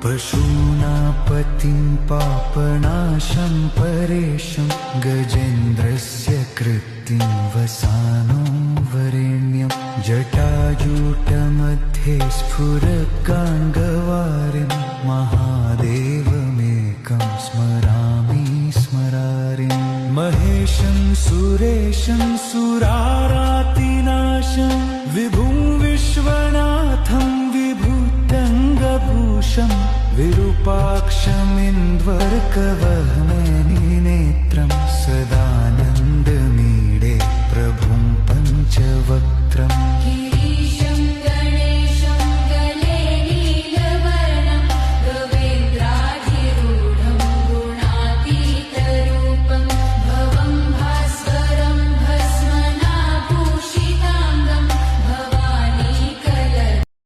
पशूनापतिं पापनाशं परेशं गजेन्द्रस्य कृत्तिं वसानो वरेण्यं जटाजूटमध्ये स्फुरगाङ्गवारिं महादेवमेकं स्मरामि स्मरारिं महेशं सुरेशं सुरारातिनाशं विभुं विश्वनाथं विभूतङ्गभूषं विरूपाक्षमिन्द्वर्कवह्निनेत्रम्